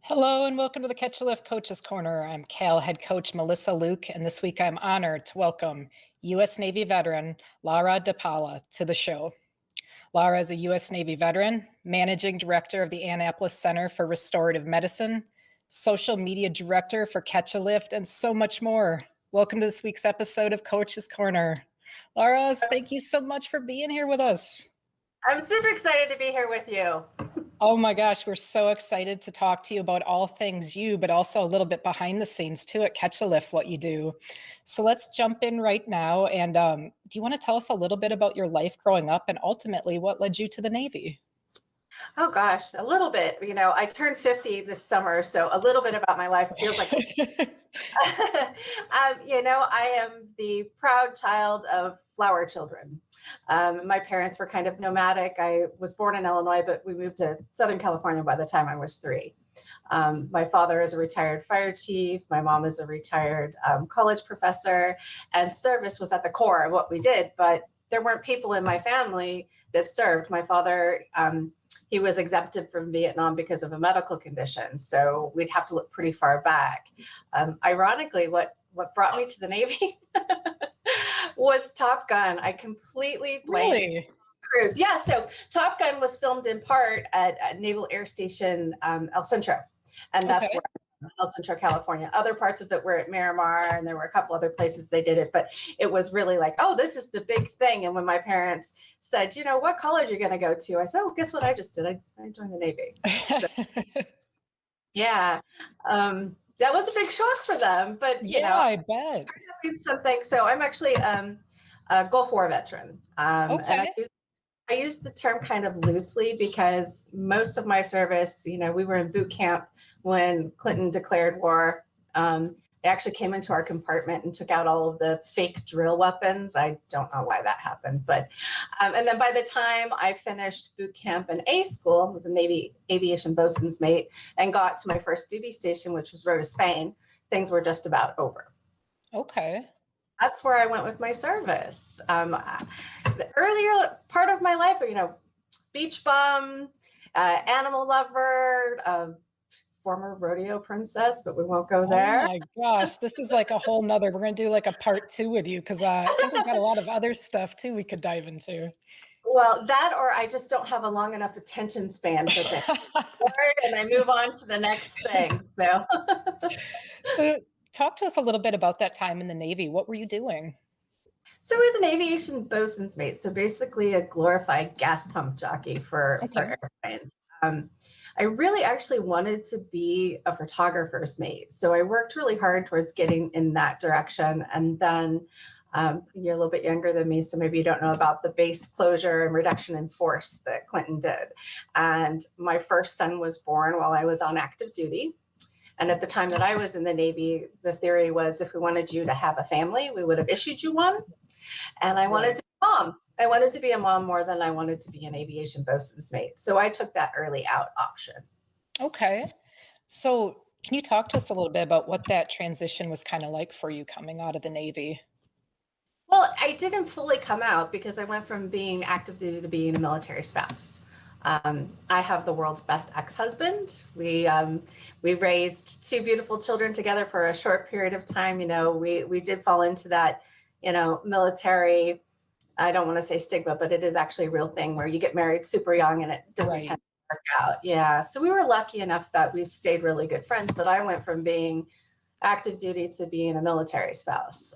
Hello and welcome to the Catch a Lift Coaches Corner. I'm Cal head coach Melissa Luke, and this week I'm honored to welcome U.S. Navy veteran Lara DiPaola to the show. Lara is a U.S. Navy veteran, managing director of the Annapolis Center for Restorative Medicine, social media director for Catch a Lift, and so much more. Welcome to this week's episode of Coaches Corner. Lara, thank you so much for being here with us. I'm super excited to be here with you. Oh my gosh, we're so excited to talk to you about all things you, but also a little bit behind the scenes too at Catch a Lift, what you do. So let's jump in right now. And do you want to tell us a little bit about your life growing up and ultimately what led you to the Navy? Oh gosh, a little bit. I turned 50 this summer, so a little bit about my life. It feels like I am the proud child of flower children. My parents were kind of nomadic. I was born in Illinois, but we moved to Southern California by the time I was 3. My father is a retired fire chief. My mom is a retired college professor, and service was at the core of what we did. But there weren't people in my family that served. My father, he was exempted from Vietnam because of a medical condition, so we'd have to look pretty far back. Ironically, what brought me to the Navy was Top Gun. I completely blamed Really? Cruise. Yeah, so Top Gun was filmed in part at Naval Air Station El Centro, and that's Okay. where El Centro, California. Other parts of it were at Miramar, and there were a couple other places they did it, but it was really like, oh, this is the big thing. And when my parents said, what college are you going to go to? I said, oh, guess what I just did? I joined the Navy. So, yeah, that was a big shock for them, but Yeah, I bet. I mean something. So I'm actually a Gulf War veteran, and Okay. I use the term kind of loosely because most of my service, we were in boot camp when Clinton declared war. They actually came into our compartment and took out all of the fake drill weapons. I don't know why that happened, but and then by the time I finished boot camp in A school, I was a Navy aviation bosun's mate, and got to my first duty station, which was Rota, Spain, things were just about over. Okay. That's where I went with my service. The earlier part of my life, beach bum, animal lover, former rodeo princess, but we won't go Oh there. my gosh, this is like a whole nother, we're going to do like a part 2 with you because I think we've got a lot of other stuff too we could dive into. Well, that or I just don't have a long enough attention span for things. And I move on to the next thing. So, So talk to us a little bit about that time in the Navy. What were you doing? so I was an aviation bosun's mate. So basically a glorified gas pump jockey for Okay. airplanes. I really actually wanted to be a photographer's mate. So I worked really hard towards getting in that direction. And then you're a little bit younger than me, so maybe you don't know about the base closure and reduction in force that Clinton did. And my first son was born while I was on active duty. And at the time that I was in the Navy, the theory was if we wanted you to have a family, we would have issued you one. And I wanted Right. to be a mom. I wanted to be a mom more than I wanted to be an aviation bosun's mate. So I took that early out option. Okay. So can you talk to us a little bit about what that transition was kind of like for you coming out of the Navy? Well, I didn't fully come out because I went from being active duty to being a military spouse. I have the world's best ex-husband. We raised 2 beautiful children together for a short period of time. We did fall into that, military. I don't want to say stigma, but it is actually a real thing where you get married super young and it doesn't Right. tend to work out. Yeah. So we were lucky enough that we've stayed really good friends. But I went from being active duty to being a military spouse.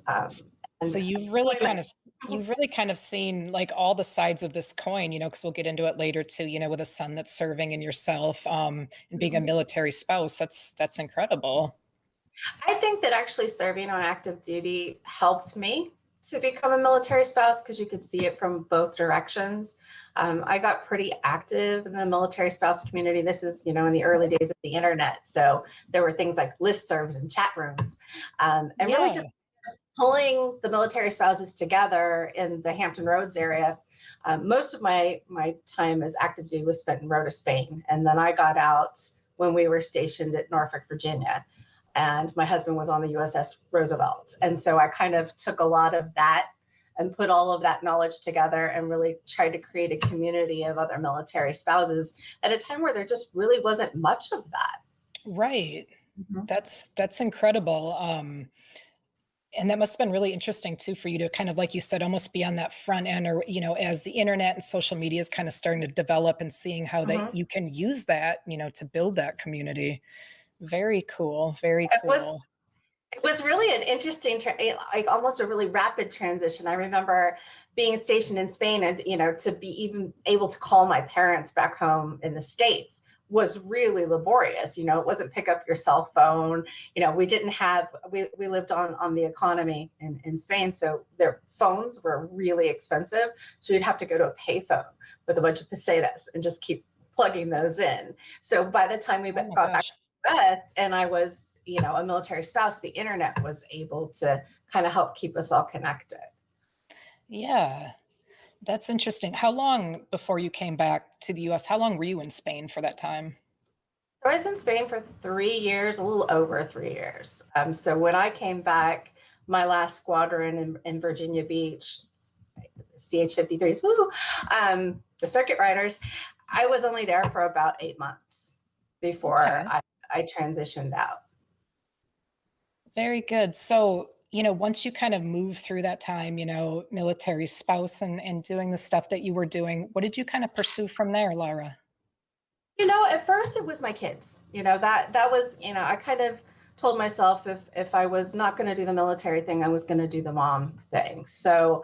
So And you've really kind of seen like all the sides of this coin, because we'll get into it later too, with a son that's serving and yourself, and being a military spouse. That's incredible. I think that actually serving on active duty helped me to become a military spouse because you could see it from both directions. I got pretty active in the military spouse community. This is, in the early days of the internet. So there were things like listservs and chat rooms, and really Yeah. just pulling the military spouses together in the Hampton Roads area. Most of my time as active duty was spent in Rota, Spain. And then I got out when we were stationed at Norfolk, Virginia. And my husband was on the USS Roosevelt. And so I kind of took a lot of that and put all of that knowledge together and really tried to create a community of other military spouses at a time where there just really wasn't much of that. Right. Mhm. That's incredible. And that must have been really interesting too for you to kind of, like you said, almost be on that front end or, as the internet and social media is kind of starting to develop and seeing how that Mhm. you can use that, to build that community. Very cool. Very It was cool. it was really an interesting, like almost a really rapid transition. I remember being stationed in Spain, and to be even able to call my parents back home in the States was really laborious. It wasn't pick up your cell phone. We didn't have we lived on the economy in Spain, so their phones were really expensive. So you'd have to go to a payphone with a bunch of pesetas and just keep plugging those in. So by the time we Oh my got back gosh. to the US and I was, a military spouse, the internet was able to kind of help keep us all connected. Yeah. That's interesting. How long before you came back to the US? How long were you in Spain for that time? So I was in Spain for 3 years, a little over 3 years. So when I came back, my last squadron in Virginia Beach, CH-53s, woo, the circuit riders, I was only there for about 8 months before Okay. I transitioned out. Very good. So, once you kind of move through that time, military spouse and doing the stuff that you were doing, what did you kind of pursue from there, Lara? At first it was my kids. That was, I kind of told myself if I was not going to do the military thing, I was going to do the mom thing. So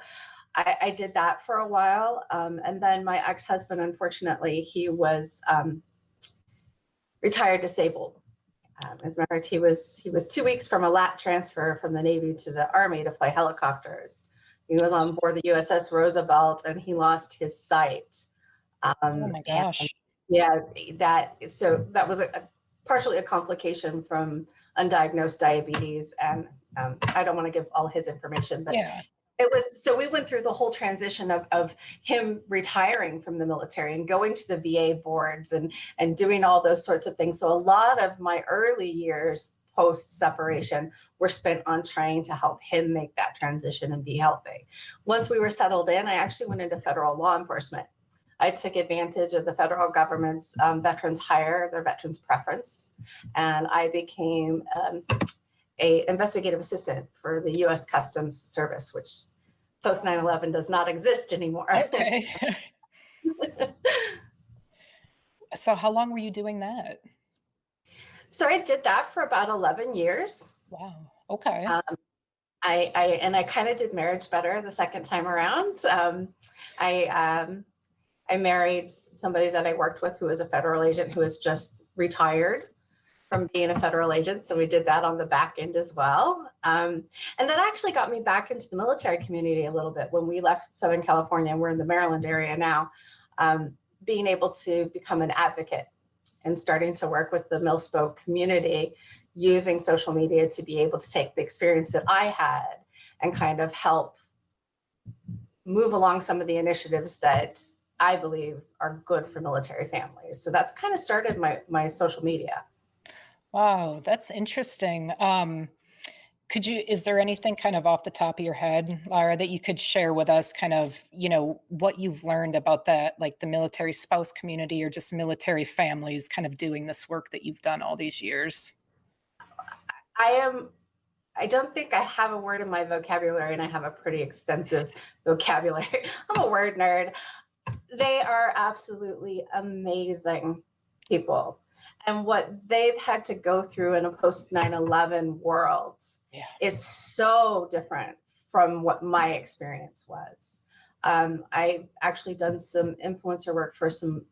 I did that for a while, and then my ex-husband, unfortunately, he was retired disabled. As a matter of fact, he was 2 weeks from a lat transfer from the Navy to the Army to fly helicopters. He was on board the USS Roosevelt, and he lost his sight. Oh my And gosh. yeah, that was partially a complication from undiagnosed diabetes, and I don't want to give all his information, but Yeah. it was, so we went through the whole transition of him retiring from the military and going to the VA boards and doing all those sorts of things. So a lot of my early years post separation were spent on trying to help him make that transition and be healthy. Once we were settled in, I actually went into federal law enforcement. I took advantage of the federal government's veterans hire, their veterans preference, and I became a investigative assistant for the U.S. Customs Service, which post 9/11 does not exist anymore. Okay. So how long were you doing that? So I did that for about 11 years. Wow. Okay. Um, I kind of did marriage better the second time around. I I married somebody that I worked with who was a federal agent who was just retired from being a federal agent. So we did that on the back end as well. And that actually got me back into the military community a little bit when we left Southern California. And we're in the Maryland area now, being able to become an advocate and starting to work with the Mil-Spoke community using social media to be able to take the experience that I had and kind of help move along some of the initiatives that I believe are good for military families. So that's kind of started my social media. Wow, that's interesting. Is there anything kind of off the top of your head, Lara, that you could share with us, kind of, what you've learned about that, like the military spouse community or just military families kind of doing this work that you've done all these years? I am I don't think I have a word in my vocabulary, and I have a pretty extensive vocabulary. I'm a word nerd. They are absolutely amazing people. And what they've had to go through in a post 9/11 world Yeah. is so different from what my experience was. I actually done some influencer work for some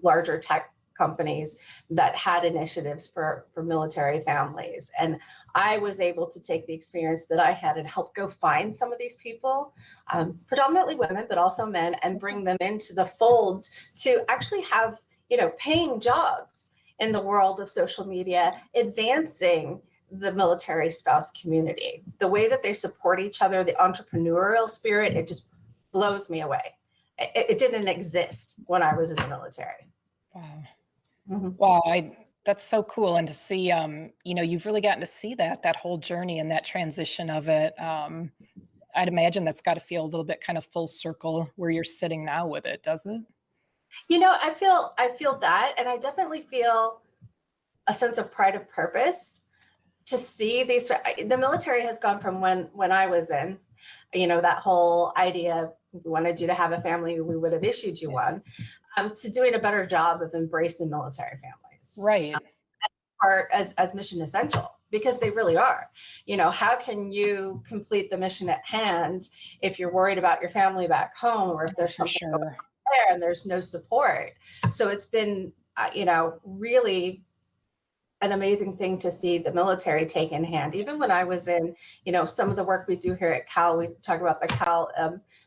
larger tech companies that had initiatives for military families, and I was able to take the experience that I had and help go find some of these people, predominantly women, but also men, and Okay. bring them into the fold to actually have, paying jobs in the world of social media, advancing the military spouse community. The way that they support each other, the entrepreneurial spirit, it just blows me away. It didn't exist when I was in the military. Wow. Mhm. Wow, that's so cool, and to see, you've really gotten to see that whole journey and that transition of it. I'd imagine that's got to feel a little bit kind of full circle where you're sitting now with it, does it? I feel that, and I definitely feel a sense of pride of purpose to see these. The military has gone from when I was in, that whole idea, we wanted you to have a family, we would have issued you one, to doing a better job of embracing military families. Right. Are as mission essential, because they really are. How can you complete the mission at hand if you're worried about your family back home, or if there's For something going sure. on there and there's no support? So it's been, really an amazing thing to see the military take in hand. Even when I was in, some of the work we do here at Cal, we talk about the Cal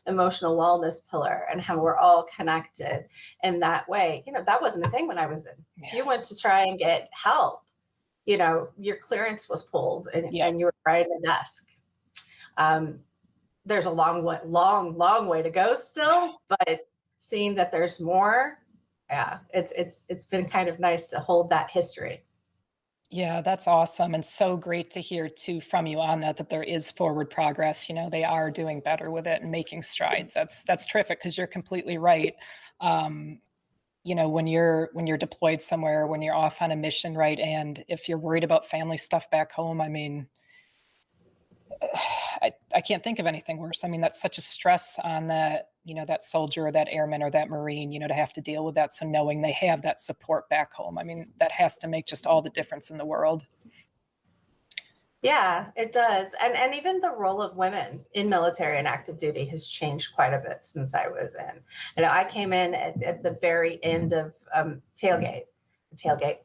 emotional wellness pillar and how we're all connected in that way. That wasn't a thing when I was in. If you went to try and get help, your clearance was pulled and you were right at the desk. There's a long way to go still, but seeing that there's more, it's been kind of nice to hold that history. Yeah, that's awesome, and so great to hear too from you on that there is forward progress. They are doing better with it and making strides. That's terrific, because you're completely right. Um, when you're deployed somewhere, when you're off on a mission, right? And if you're worried about family stuff back home, I mean, I can't think of anything worse. I mean, that's such a stress on that soldier or that airman or that Marine, to have to deal with that. So knowing they have that support back home, I mean, that has to make just all the difference in the world. Yeah, it does. And even the role of women in military and active duty has changed quite a bit since I was in. I came in at the very end of tailgate.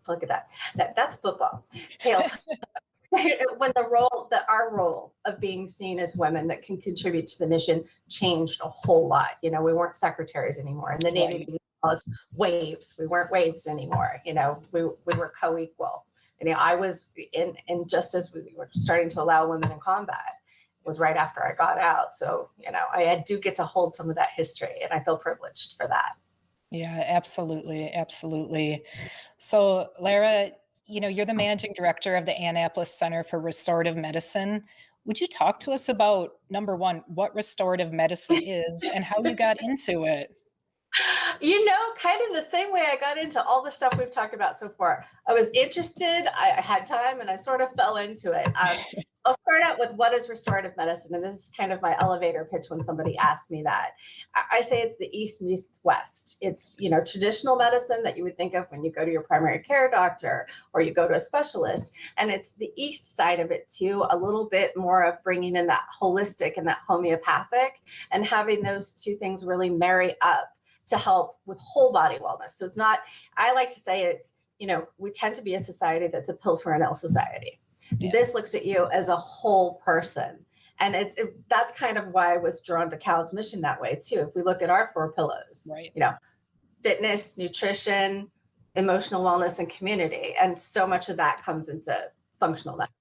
Look at that. That's football. When our role of being seen as women that can contribute to the mission changed a whole lot. We weren't secretaries anymore. In the Navy, Right. we call us waves. We weren't waves anymore. We were co-equal. I was in just as we were starting to allow women in combat. It was right after I got out. So, I do get to hold some of that history, and I feel privileged for that. Yeah, absolutely. Absolutely. So, Lara, you're the managing director of the Annapolis Center for Restorative Medicine. Would you talk to us about, number one, what restorative medicine is and how you got into it? Kind of the same way I got into all the stuff we've talked about so far. I was interested, I had time, and I sort of fell into it. I'll start out with what is restorative medicine, and this is kind of my elevator pitch when somebody asks me that. I say it's the East meets West. It's, traditional medicine that you would think of when you go to your primary care doctor or you go to a specialist, and it's the East side of it too, a little bit more of bringing in that holistic and that homeopathic, and having those two things really marry up to help with whole body wellness. So it's not, I like to say it's, we tend to be a society that's a pill for an ill society. Yeah. This looks at you as a whole person. And that's kind of why I was drawn to Cal's mission that way too. If we look at our 4 pillars, right, fitness, nutrition, emotional wellness, and community. And so much of that comes into functional medicine.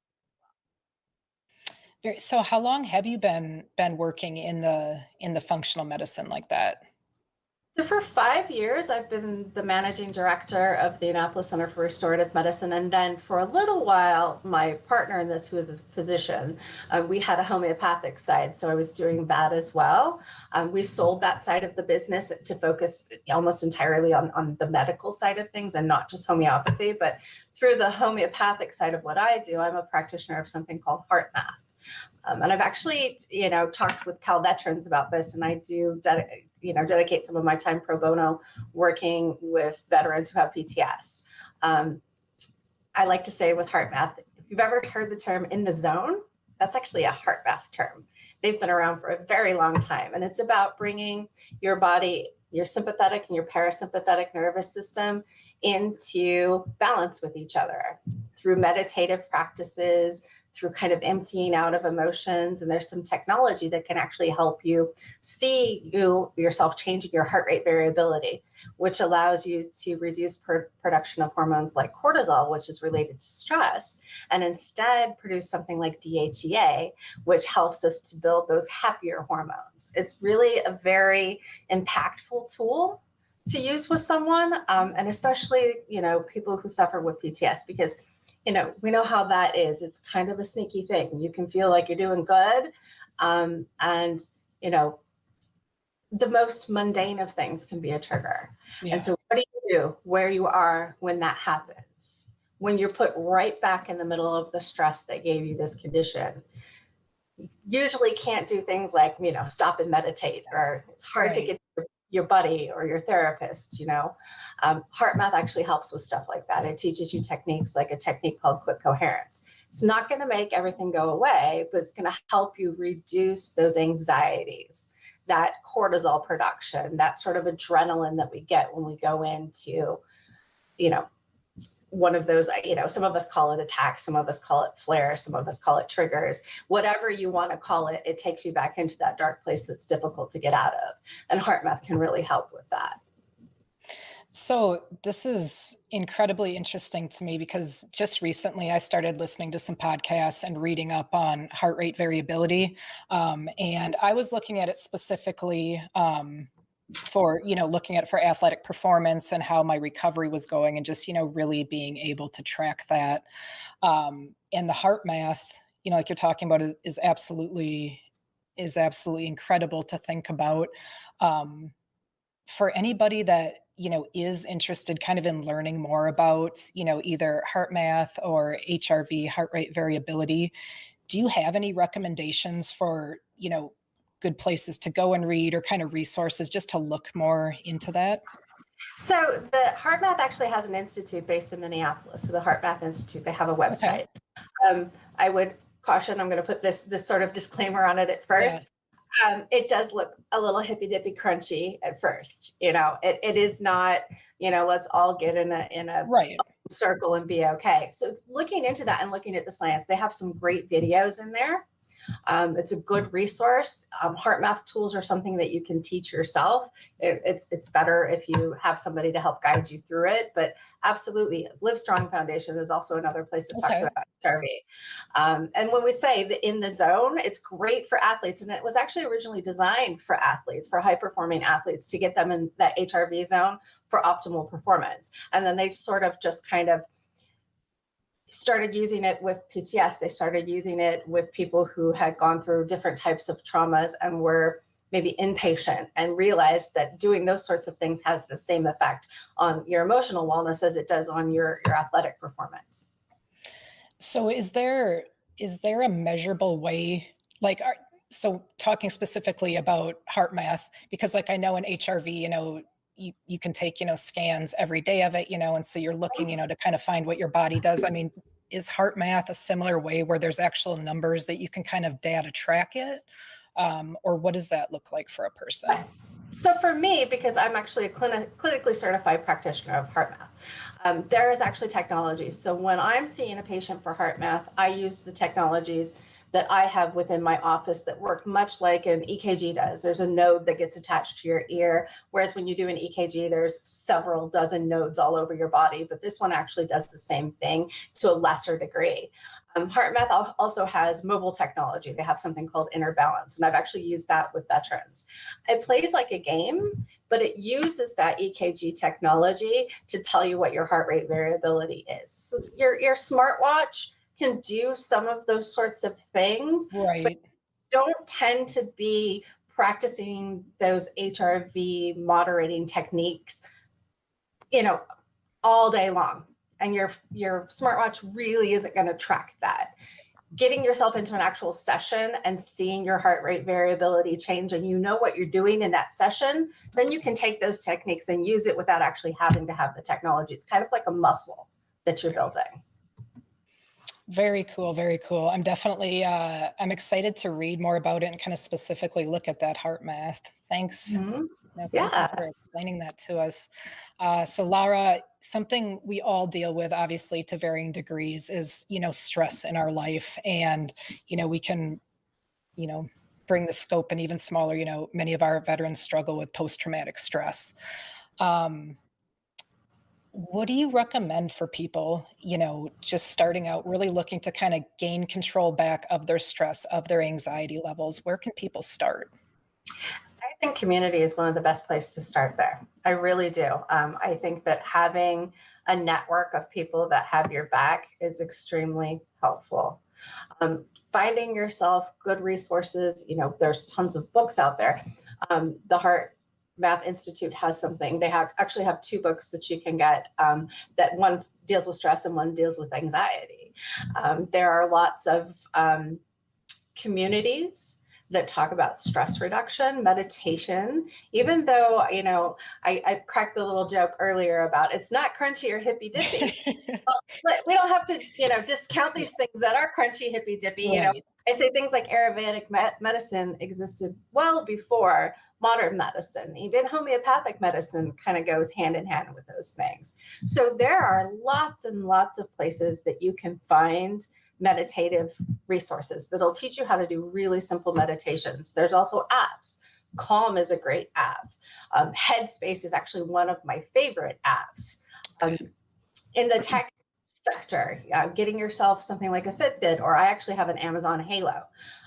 So how long have you been working in the functional medicine like that? So for 5 years, I've been the managing director of the Annapolis Center for Restorative Medicine. And then for a little while, my partner in this, who is a physician, we had a homeopathic side. So I was doing that as well. We sold that side of the business to focus almost entirely on the medical side of things and not just homeopathy. But through the homeopathic side of what I do, I'm a practitioner of something called heart math. And I've actually, talked with Cal veterans about this, and I do dedicate some of my time pro bono working with veterans who have PTS. I like to say with heart math, if you've ever heard the term in the zone, that's actually a heart math term. They've been around for a very long time, and it's about bringing your body, your sympathetic and your parasympathetic nervous system into balance with each other through meditative practices, through kind of emptying out of emotions. And there's some technology that can actually help you see yourself changing your heart rate variability, which allows you to reduce production of hormones like cortisol, which is related to stress, and instead produce something like DHEA, which helps us to build those happier hormones. It's really a very impactful tool to use with someone, and especially, people who suffer with PTS, because we know how that is. It's kind of a sneaky thing. You can feel like you're doing good. And, the most mundane of things can be a trigger. Yeah. And so what do you do where you are when that happens? when you're put right back in the middle of the stress that gave you this condition, usually can't do things like, stop and meditate, or it's hard to Right. get your buddy or your therapist. Heart math actually helps with stuff like that. It teaches you techniques, like a technique called quick coherence. It's not going to make everything go away, but it's going to help you reduce those anxieties, that cortisol production, that sort of adrenaline that we get when we go into, one of those, some of us call it attacks, some of us call it flares, some of us call it triggers. Whatever you want to call it, it takes you back into that dark place that's difficult to get out of. And heart math can really help with that. So this is incredibly interesting to me because just recently I started listening to some podcasts and reading up on heart rate variability. And I was looking at it specifically for, looking at for athletic performance and how my recovery was going and just, really being able to track that. And the heart math, like you're talking about is absolutely incredible to think about. Um, for anybody that is interested kind of in learning more about either heart math or HRV, heart rate variability, do you have any recommendations for good places to go and read or kind of resources just to look more into that? So the Heart Math actually has an institute based in Minneapolis. So the Heart Math Institute, they have a Okay. website. I would caution, I'm going to put this sort of disclaimer on it at Yeah. first. It does look a little hippy dippy crunchy at first. It is not, let's all get in a Right. circle and be okay. So looking into that and looking at the science, they have some great videos in there. It's a good resource. Heart math tools are something that you can teach yourself. It's better if you have somebody to help guide you through it. But absolutely, Live Strong Foundation is also another place that talks Okay. about HRV. And when we say the in the zone, it's great for athletes, and it was actually originally designed for athletes, for high performing athletes, to get them in that HRV zone for optimal performance. And then they sort of just kind of started using it with PTS. They started using it with people who had gone through different types of traumas and were maybe inpatient, and realized that doing those sorts of things has the same effect on your emotional wellness as it does on your athletic performance. So is there a measurable way, like, so talking specifically about heart math, because like I know in HRV, you can take, scans every day of it, and so you're looking, to kind of find what your body does. I mean, is heart math a similar way where there's actual numbers that you can kind of data track it? Or what does that look like for a person? So for me, because I'm actually a clinically certified practitioner of heart math, there is actually technology. So when I'm seeing a patient for heart math, I use the technologies that I have within my office that work much like an EKG does. There's a node that gets attached to your ear, whereas when you do an EKG, there's several dozen nodes all over your body, but this one actually does the same thing to a lesser degree. Heart Math also has mobile technology. They have something called Inner Balance, and I've actually used that with veterans. It plays like a game, but it uses that EKG technology to tell you what your heart rate variability is. So your smartwatch can do some of those sorts of things, but Right. don't tend to be practicing those HRV moderating techniques, you know, all day long. And your smartwatch really isn't going to track that. Getting yourself into an actual session and seeing your heart rate variability change, and what you're doing in that session, then you can take those techniques and use it without actually having to have the technology. It's kind of like a muscle that you're building. Very cool, very cool. I'm excited to read more about it and kind of specifically look at that heart math. Thanks. Mhm. No, thank you Yeah. for explaining that to us. So Lara, something we all deal with, obviously, to varying degrees is, stress in our life. And, we can, you know, bring the scope and even smaller, many of our veterans struggle with post-traumatic stress. Um, what do you recommend for people, just starting out, really looking to kind of gain control back of their stress, of their anxiety levels? Where can people start? I think community is one of the best places to start there. I really do. I think that having a network of people that have your back is extremely helpful. Finding yourself good resources, there's tons of books out there. The Heart Math Institute has something. They actually have two books that you can get, that one deals with stress and one deals with anxiety. There are lots of communities that talk about stress reduction, meditation, even though, I cracked the little joke earlier about it's not crunchy or hippy dippy. But we don't have to, discount these things that are crunchy, hippy dippy. Right. I say things like Ayurvedic medicine existed well before modern medicine. Even homeopathic medicine kind of goes hand in hand with those things. So there are lots and lots of places that you can find meditative resources that'll teach you how to do really simple meditations. There's also apps. Calm is a great app. Headspace is actually one of my favorite apps. In the tech sector, getting yourself something like a Fitbit, or I actually have an Amazon Halo.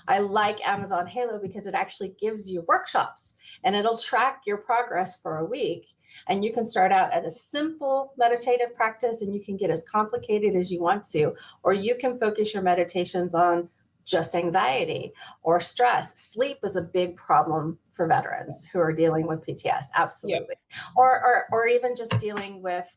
I like Amazon Halo because it actually gives you workshops and it'll track your progress for a week. And you can start out at a simple meditative practice and you can get as complicated as you want to, or you can focus your meditations on just anxiety or stress. Sleep is a big problem for veterans who are dealing with PTS, absolutely. Yep. Or even just dealing with,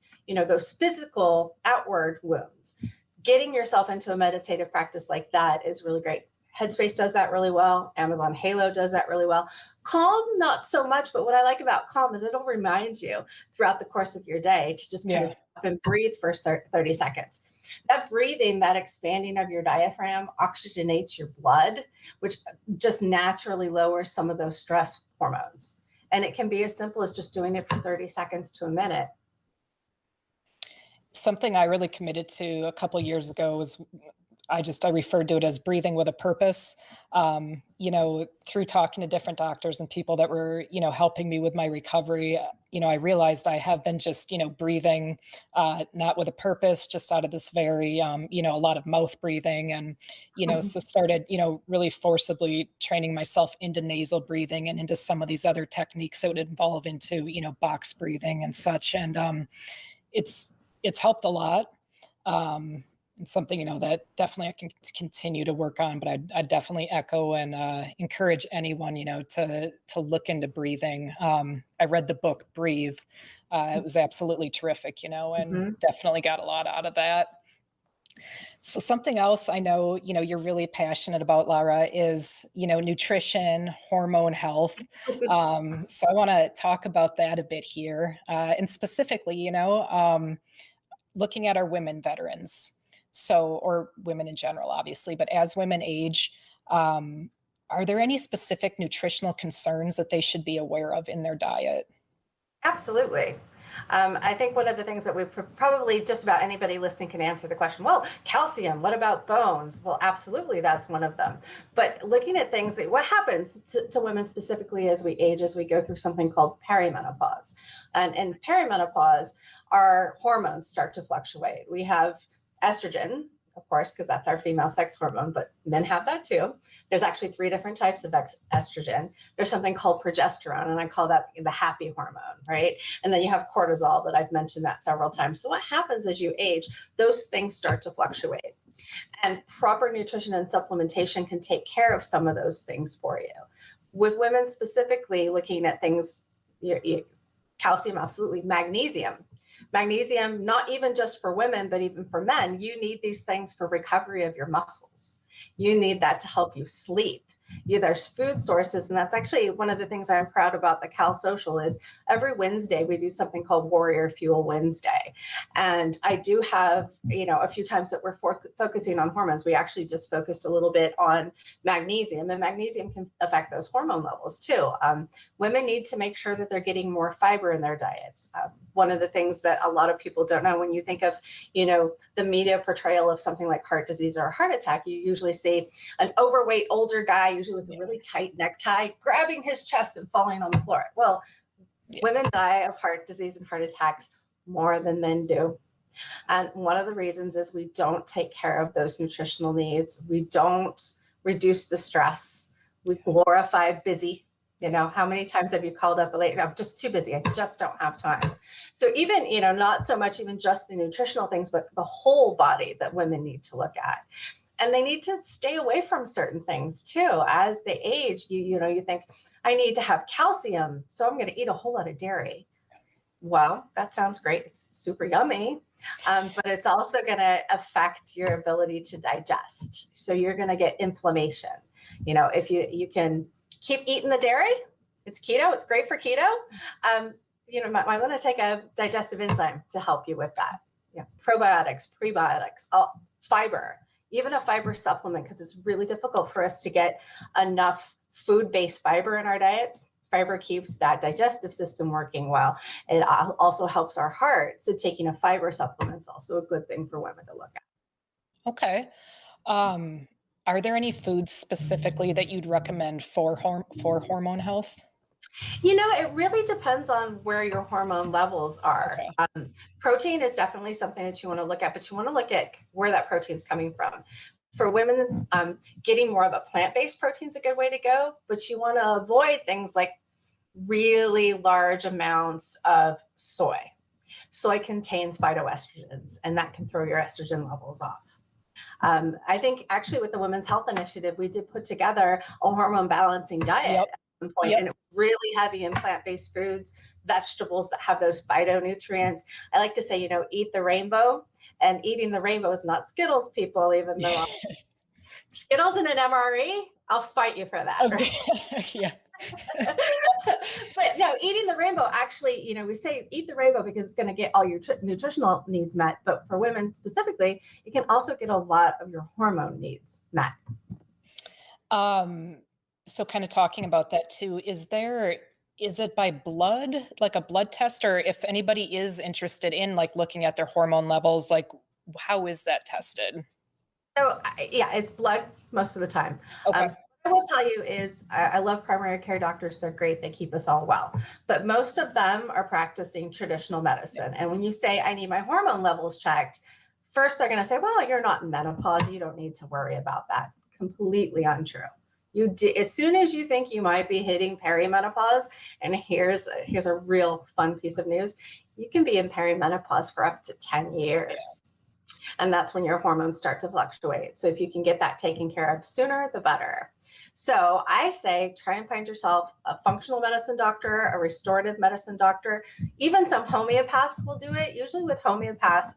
those physical outward wounds. Getting yourself into a meditative practice like that is really great. Headspace does that really well. Amazon Halo does that really well. Calm, not so much, but what I like about Calm is it'll remind you throughout the course of your day to just kind of stop and breathe for 30 seconds. That breathing, that expanding of your diaphragm oxygenates your blood, which just naturally lowers some of those stress hormones. And it can be as simple as just doing it for 30 seconds to a minute. Something I really committed to a couple years ago was I referred to it as breathing with a purpose. Through talking to different doctors and people that were, helping me with my recovery, I realized I have been just, breathing, not with a purpose, just out of this very, a lot of mouth breathing and, so started, really forcibly training myself into nasal breathing and into some of these other techniques that would involve into, box breathing and such. And it's helped a lot. And something, that definitely I can continue to work on, but I definitely echo and encourage anyone, to look into breathing. I read the book Breathe. It was absolutely terrific, and definitely got a lot out of that. So something else I know, you're really passionate about, Lara, is, nutrition, hormone health. So I want to talk about that a bit here. And specifically, looking at our women veterans. So, or women in general, obviously, but as women age, are there any specific nutritional concerns that they should be aware of in their diet? Absolutely. I think one of the things that we probably just about anybody listening can answer the question, well, calcium, what about bones? Well, absolutely, that's one of them. But looking at things, what happens to women specifically as we age, as we go through something called perimenopause. And in perimenopause, our hormones start to fluctuate. We have estrogen, of course, because that's our female sex hormone, but men have that too. There's actually 3 different types of estrogen. There's something called progesterone, and I call that the happy hormone, right? And then you have cortisol that I've mentioned that several times. So what happens as you age, those things start to fluctuate. And proper nutrition and supplementation can take care of some of those things for you. With women specifically, looking at things, calcium, absolutely, magnesium, not even just for women, but even for men, you need these things for recovery of your muscles. You need that to help you sleep. There's food sources, and that's actually one of the things I'm proud about the Cal Social is every Wednesday we do something called Warrior Fuel Wednesday. And I do have, a few times that we're focusing on hormones. We actually just focused a little bit on magnesium, and magnesium can affect those hormone levels too. Women need to make sure that they're getting more fiber in their diets. One of the things that a lot of people don't know, when you think of, the media portrayal of something like heart disease or a heart attack, you usually see an overweight older guy, usually with a really tight necktie, grabbing his chest and falling on the floor. Well, women die of heart disease and heart attacks more than men do. And one of the reasons is we don't take care of those nutritional needs. We don't reduce the stress. We glorify busy. How many times have you called up late? I'm just too busy. I just don't have time. So even, not so much even just the nutritional things, but the whole body that women need to look at. And they need to stay away from certain things too. As they age, you think, I need to have calcium, so I'm going to eat a whole lot of dairy. Well, that sounds great. It's super yummy, but it's also going to affect your ability to digest. So you're going to get inflammation. If you can keep eating the dairy, it's keto. It's great for keto. Might want to take a digestive enzyme to help you with that. Probiotics, prebiotics, fiber, even a fiber supplement, because it's really difficult for us to get enough food-based fiber in our diets. Fiber keeps that digestive system working well. It also helps our heart. So taking a fiber supplement is also a good thing for women to look at. Okay. Are there any foods specifically that you'd recommend for hormone health? It really depends on where your hormone levels are. Okay. Protein is definitely something that you want to look at, but you want to look at where that protein is coming from. For women, getting more of a plant-based protein is a good way to go, but you want to avoid things like really large amounts of soy. Soy contains phytoestrogens, and that can throw your estrogen levels off. I think actually with the Women's Health Initiative, we did put together a hormone balancing diet Yep. at one point, and it was really heavy in plant-based foods, vegetables that have those phytonutrients. I like to say, eat the rainbow, and eating the rainbow is not Skittles, people, even though Skittles and an MRE, I'll fight you for that. Right? Yeah. But no, eating the rainbow, actually, we say eat the rainbow because it's going to get all your nutritional needs met. But for women specifically, it can also get a lot of your hormone needs met. So kind of talking about that too, is it by blood, like a blood test, or if anybody is interested in like looking at their hormone levels, like how is that tested? So yeah, it's blood most of the time. Okay. So what I will tell you is I love primary care doctors. They're great. They keep us all well. But most of them are practicing traditional medicine. And when you say, I need my hormone levels checked, first they're going to say, well, you're not in menopause. You don't need to worry about that. Completely untrue. As soon as you think you might be hitting perimenopause, and here's a real fun piece of news, you can be in perimenopause for up to 10 years. Yeah. And that's when your hormones start to fluctuate. So if you can get that taken care of sooner, the better. So I say, try and find yourself a functional medicine doctor, a restorative medicine doctor. Even some homeopaths will do it. Usually with homeopaths,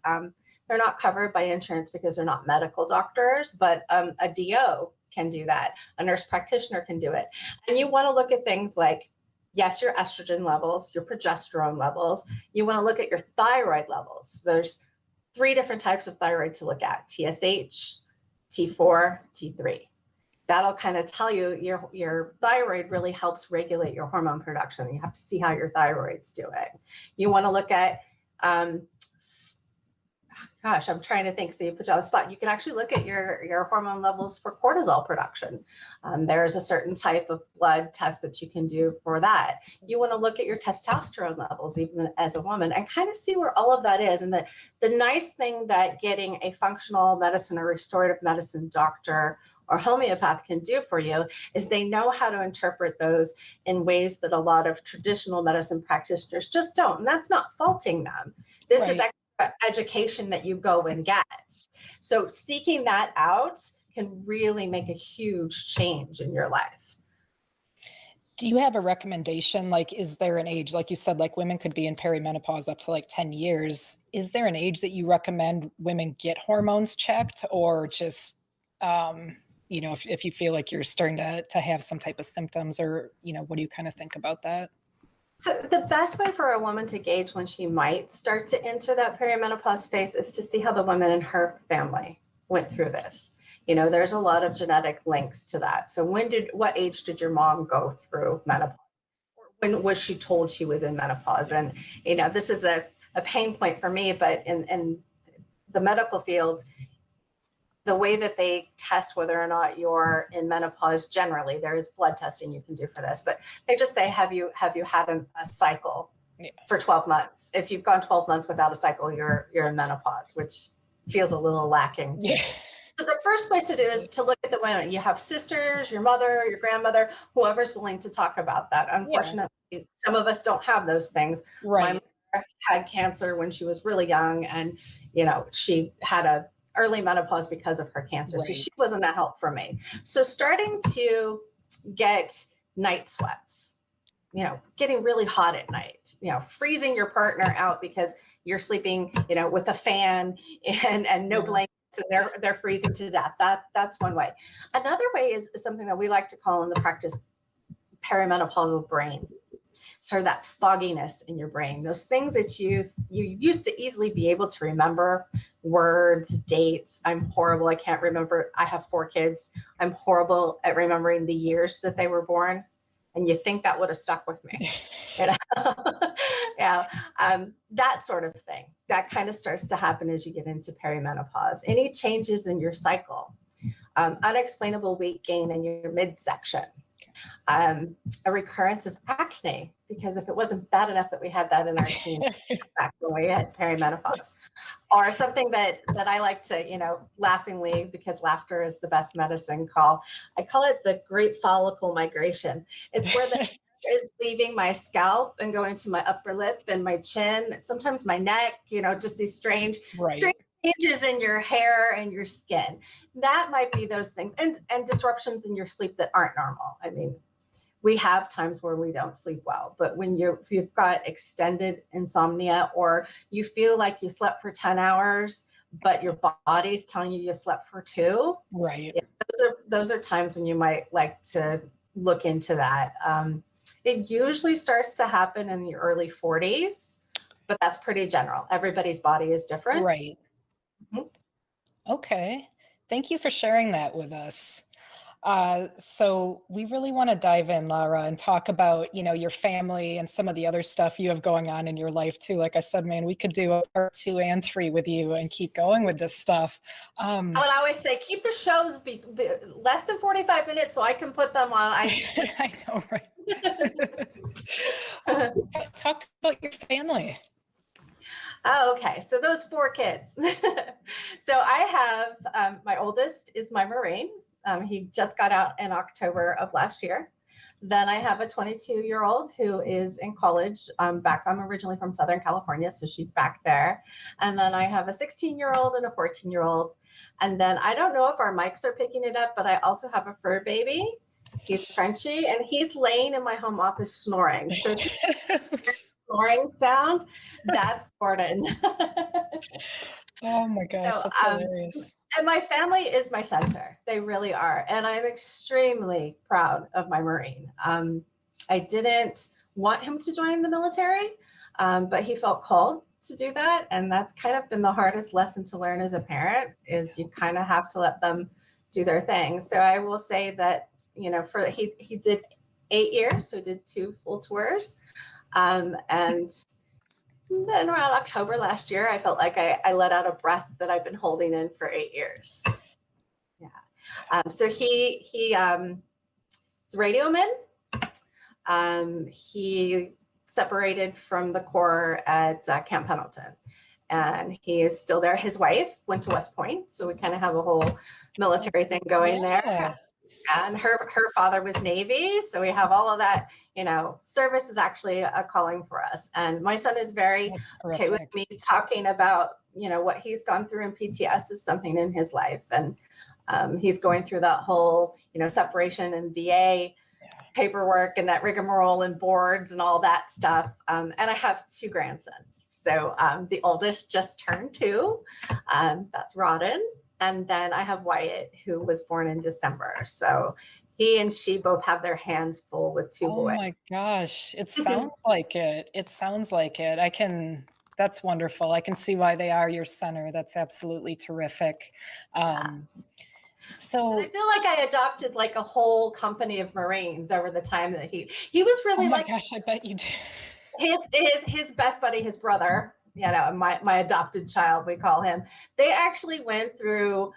they're not covered by insurance because they're not medical doctors, but a DO can do that. A nurse practitioner can do it. And you want to look at things like, yes, your estrogen levels, your progesterone levels. You want to look at your thyroid levels. There's 3 different types of thyroid to look at: TSH, T4, T3. That'll kind of tell you your thyroid really helps regulate your hormone production. You have to see how your thyroid's doing. You want to look at, gosh, I'm trying to think. So you put you on the spot. You can actually look at your hormone levels for cortisol production. There's a certain type of blood test that you can do for that. You want to look at your testosterone levels, even as a woman, and kind of see where all of that is. And the nice thing that getting a functional medicine or restorative medicine doctor or homeopath can do for you is they know how to interpret those in ways that a lot of traditional medicine practitioners just don't. And that's not faulting them. This is extra education that you go and get. So seeking that out can really make a huge change in your life. Do you have a recommendation? Like, is there an age, like you said, like women could be in perimenopause up to like 10 years. Is there an age that you recommend women get hormones checked, or just, if you feel like you're starting to have some type of symptoms, or, what do you kind of think about that? So the best way for a woman to gauge when she might start to enter that perimenopause phase is to see how the women in her family went through this. There's a lot of genetic links to that. So what age did your mom go through menopause? When was she told she was in menopause? And, this is a pain point for me, but in the medical field, the way that they test whether or not you're in menopause, generally, there is blood testing you can do for this, but they just say, have you had a cycle for 12 months? If you've gone 12 months without a cycle, you're in menopause, which feels a little lacking. Yeah. So the first place to do is to look at the women. You have sisters, your mother, your grandmother, whoever's willing to talk about that. Unfortunately, some of us don't have those things. Right. My mother had cancer when she was really young, and she had a early menopause because of her cancer. So Right. she wasn't a help for me. So starting to get night sweats, getting really hot at night, freezing your partner out because you're sleeping, with a fan and no blankets, and they're freezing to death. That's one way. Another way is something that we like to call in the practice perimenopausal brain. Sort of that fogginess in your brain, those things that you used to easily be able to remember, words, dates. I'm horrible. I can't remember. I have 4 kids. I'm horrible at remembering the years that they were born. And you think that would have stuck with me. Yeah. That sort of thing. That kind of starts to happen as you get into perimenopause. Any changes in your cycle, unexplainable weight gain in your midsection, a recurrence of acne, because if it wasn't bad enough that we had that in our teens back when we had perimenopause, or something that I like to, laughingly, because laughter is the best medicine, I call it the great follicle migration. It's where the hair is leaving my scalp and going to my upper lip and my chin, sometimes my neck, just these strange changes in your hair and your skin. That might be those things, and disruptions in your sleep that aren't normal. I mean, we have times where we don't sleep well, but if you've got extended insomnia, or you feel like you slept for 10 hours, but your body's telling you slept for 2, right. Those are times when you might like to look into that. It usually starts to happen in the early 40s, but that's pretty general. Everybody's body is different. Right. Okay. Thank you for sharing that with us. So we really want to dive in, Lara, and talk about, your family and some of the other stuff you have going on in your life too. Like I said, man, we could do a part 2 and 3 with you and keep going with this stuff. I would always say, keep the shows be less than 45 minutes so I can put them on. I know, right? Talk about your family. Oh, okay. So those 4 kids. So I have, my oldest is my Marine. He just got out in October of last year. Then I have a 22-year-old who is in college back. I'm originally from Southern California, so she's back there. And then I have a 16-year-old and a 14-year-old. And then I don't know if our mics are picking it up, but I also have a fur baby. He's Frenchie, and he's laying in my home office snoring. So snoring sound, that's Gordon. Oh my gosh, that's hilarious. And my family is my center. They really are. And I'm extremely proud of my Marine. I didn't want him to join the military, but he felt called to do that. And that's kind of been the hardest lesson to learn as a parent, is you kind of have to let them do their thing. So I will say that, he did 8 years, so he did 2 full tours. And then around October last year, I felt like I let out a breath that I've been holding in for 8 years. Yeah. So he's a radioman. He separated from the Corps at Camp Pendleton, and he is still there. His wife went to West Point, so we kind of have a whole military thing going there. And her father was Navy, so we have all of that. Service is actually a calling for us. And my son is very okay with me talking about, what he's gone through in PTS is something in his life. And he's going through that whole, separation and VA paperwork and that rigmarole and boards and all that stuff. And I have 2 grandsons. So the oldest just turned 2. That's Rodden. And then I have Wyatt, who was born in December. So he and she both have their hands full with 2 boys. Oh my gosh. It sounds like it. It sounds like it. That's wonderful. I can see why they are your center. That's absolutely terrific. So I feel like I adopted like a whole company of Marines over the time that he was really oh my gosh, I bet you did. His best buddy, his brother, my adopted child, we call him. They actually went through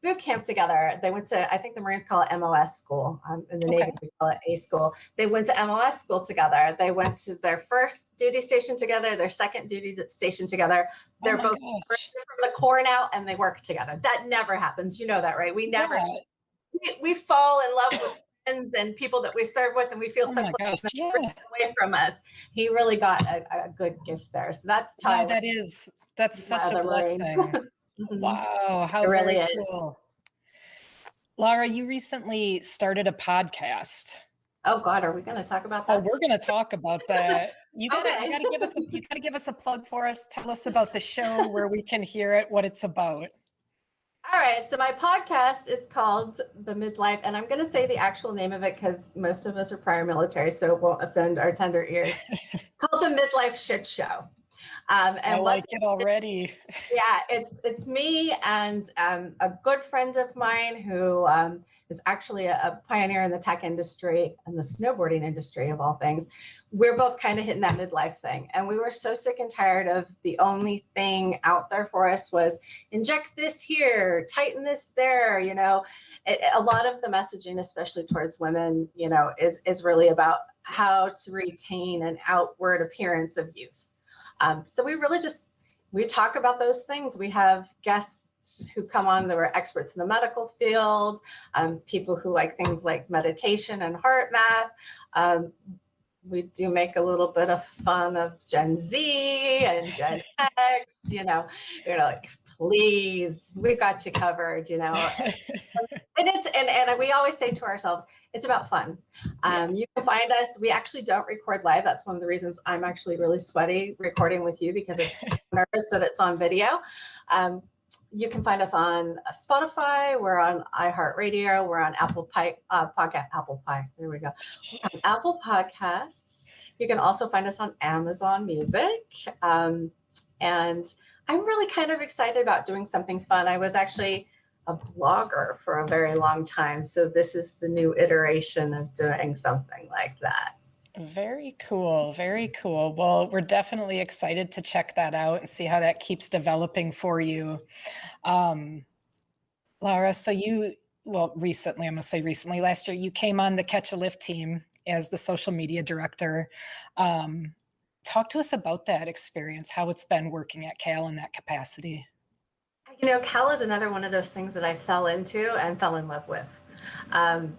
boot camp together. They went to, I think the Marines call it MOS school. In the Navy, we call it A school. They went to MOS school together. They went to their first duty station together, their second duty station together. They're both from the Corps now, and they work together. That never happens. You know that, right? We never, we fall in love with friends and people that we serve with, and we feel so close away from us. He really got a good gift there. So that's Tyler. That's such a blessing. Mhm. Wow, It how really very is. cool. Lara, you recently started a podcast. Oh God, are we going to talk about Oh, that? we're going to talk about that. You Okay. gotta give us a plug for us. Tell us about the show, where we can hear it, what it's about. All right. So my podcast is called The Midlife, and I'm going to say the actual name of it because most of us are prior military, so it won't offend our tender ears. It's called The Midlife Shit Show. I And what like it already. Yeah, it's me and a good friend of mine who is actually a pioneer in the tech industry and the snowboarding industry of all things. We're both kind of hitting that midlife thing, and we were so sick and tired of the only thing out there for us was inject this here, tighten this there. A lot of the messaging, especially towards women, is really about how to retain an outward appearance of youth. So we talk about those things. We have guests who come on that were experts in the medical field, people who like things like meditation and heart math. We do make a little bit of fun of Gen Z and Gen X, like, please, we got you covered. And we always say to ourselves, it's about fun. Yeah. You can find us. We actually don't record live. That's one of the reasons I'm actually really sweaty recording with you, because I'm so nervous that it's on video. You can find us on Spotify. We're on iHeartRadio. We're on Apple Pie podcast. Apple Pie. There we go. On Apple Podcasts. You can also find us on Amazon Music. And I'm really kind of excited about doing something fun. I was actually a blogger for a very long time, so this is the new iteration of doing something like that. Very cool. Very cool. Well, we're definitely excited to check that out and see how that keeps developing for you. Um, Lara, so recently, I'm going to say recently, last year, you came on the Catch a Lift team as the social media director. Um, Talk to us about that experience, how it's been working at Cal in that capacity. Cal is another one of those things that I fell into and fell in love with. Um,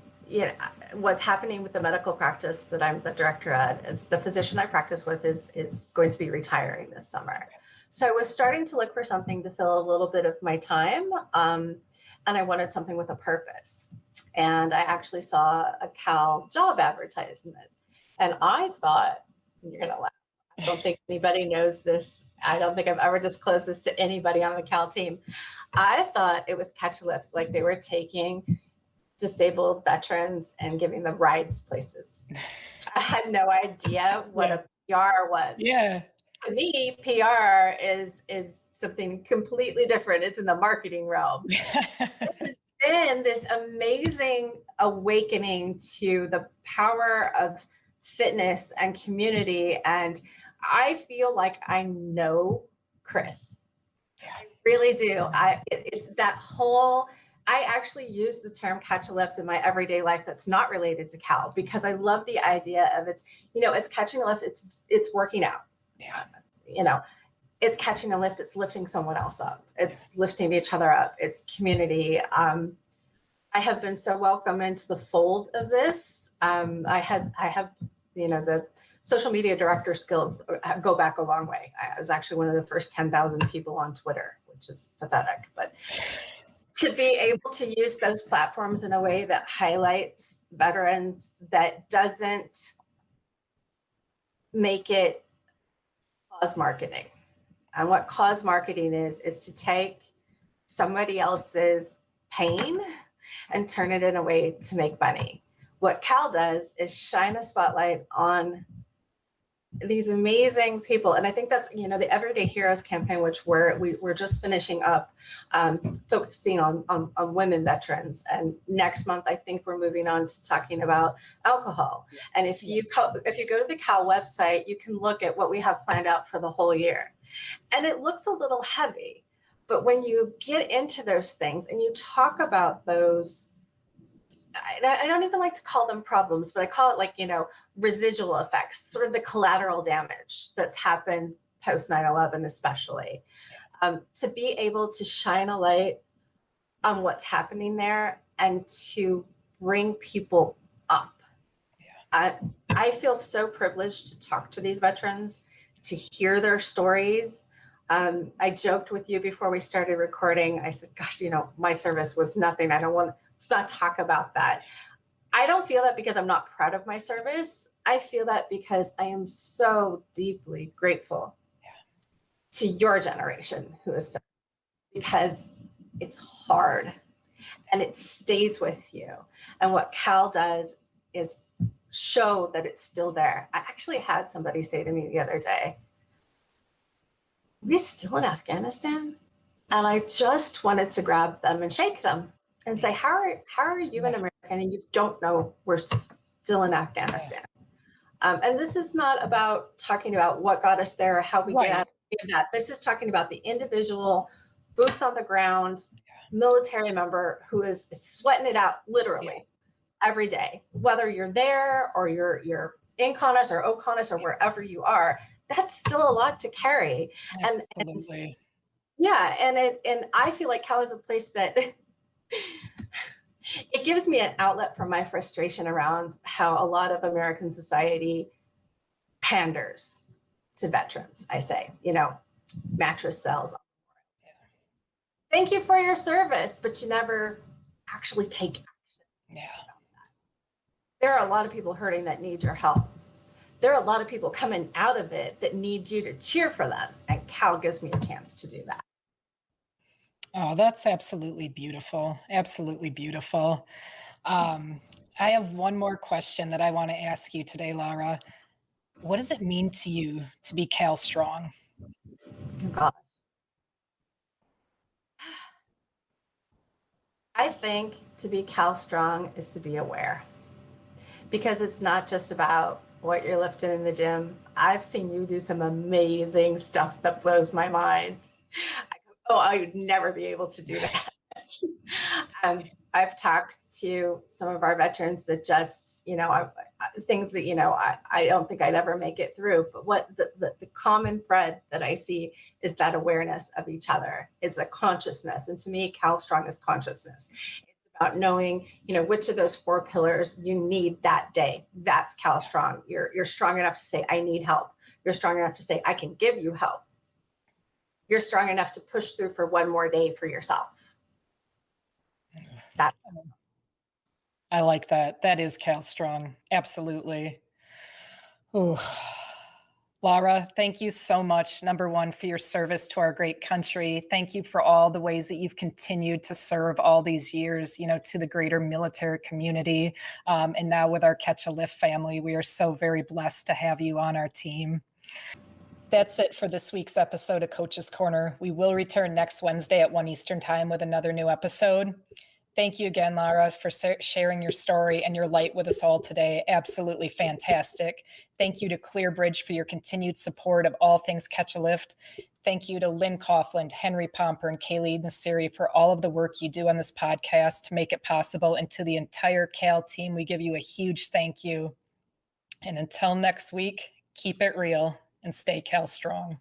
what's happening with the medical practice that I'm the director at is the physician I practice with is going to be retiring this summer. So I was starting to look for something to fill a little bit of my time. And I wanted something with a purpose. And I actually saw a Cal job advertisement. And I thought, you're going to laugh, I don't think anybody knows this. I don't think I've ever disclosed this to anybody on the Cal team. I thought it was Catch a Lift, like they were taking disabled veterans and giving them rides places. I had no idea what a PR was. Yeah. To me, PR is something completely different. It's in the marketing realm. It's been this amazing awakening to the power of fitness and community, and I feel like I know Chris. I really do. It's that whole. I actually use the term catch a lift in my everyday life that's not related to Cal, because I love the idea of it's catching a lift, it's working out. Yeah. It's catching a lift, it's lifting someone else up, it's lifting each other up, it's community. I have been so welcome into the fold of this. I have the social media director skills go back a long way. I was actually one of the first 10,000 people on Twitter, which is pathetic, but to be able to use those platforms in a way that highlights veterans, that doesn't make it cause marketing. And what cause marketing is to take somebody else's pain and turn it in a way to make money. What Cal does is shine a spotlight on these amazing people. And I think that's, the Everyday Heroes campaign, which we're just finishing up, focusing on women veterans. And next month, I think we're moving on to talking about alcohol. And if you go to the Cal website, you can look at what we have planned out for the whole year. And it looks a little heavy, but when you get into those things and you talk about those, I don't even like to call them problems, but I call it residual effects, sort of the collateral damage that's happened post 9/11, especially. To be able to shine a light on what's happening there and to bring people up. I feel so privileged to talk to these veterans, to hear their stories. I joked with you before we started recording. I said, gosh, my service was nothing. Let's not talk about that. I don't feel that because I'm not proud of my service. I feel that because I am so deeply grateful to your generation who is serving, because it's hard and it stays with you. And what Cal does is show that it's still there. I actually had somebody say to me the other day, "Are we still in Afghanistan?" And I just wanted to grab them and shake them and say, how are you an American and you don't know we're still in Afghanistan? And this is not about talking about what got us there or how we get out of that. This is talking about the individual boots on the ground military member who is sweating it out literally every day, whether you're there or you're in Conus or Oconus or wherever you are. That's still a lot to carry. Absolutely. And I feel like Cal is a place that it gives me an outlet for my frustration around how a lot of American society panders to veterans. I say, mattress cells. Thank you for your service, but you never actually take action. There are a lot of people hurting that need your help. There are a lot of people coming out of it that need you to cheer for them, and Cal gives me a chance to do that. Oh, that's absolutely beautiful. Absolutely beautiful. I have one more question that I want to ask you today, Lara. What does it mean to you to be Cal Strong? God. I think to be Cal Strong is to be aware, because it's not just about what you're lifting in the gym. I've seen you do some amazing stuff that blows my mind. I would never be able to do that. I've talked to some of our veterans that just, things that, I don't think I'd ever make it through. But what the common thread that I see is that awareness of each other. It's a consciousness. And to me, Cal Strong is consciousness. It's about knowing, which of those 4 pillars you need that day. That's Cal Strong. You're strong enough to say, I need help. You're strong enough to say, I can give you help. You're strong enough to push through for one more day for yourself. I like that. That is Cal Strong. Absolutely. Ooh. Lara, thank you so much, number one, for your service to our great country. Thank you for all the ways that you've continued to serve all these years, to the greater military community. And now with our Catch a Lift family, we are so very blessed to have you on our team. That's it for this week's episode of Coach's Corner. We will return next Wednesday at 1 Eastern Time with another new episode. Thank you again, Lara, for sharing your story and your light with us all today. Absolutely fantastic. Thank you to ClearBridge for your continued support of all things Catch a Lift. Thank you to Lynn Coughlin, Henry Pomper, and Kaylee Nasiri for all of the work you do on this podcast to make it possible. And to the entire Cal team, we give you a huge thank you. And until next week, keep it real and stay Cal Strong.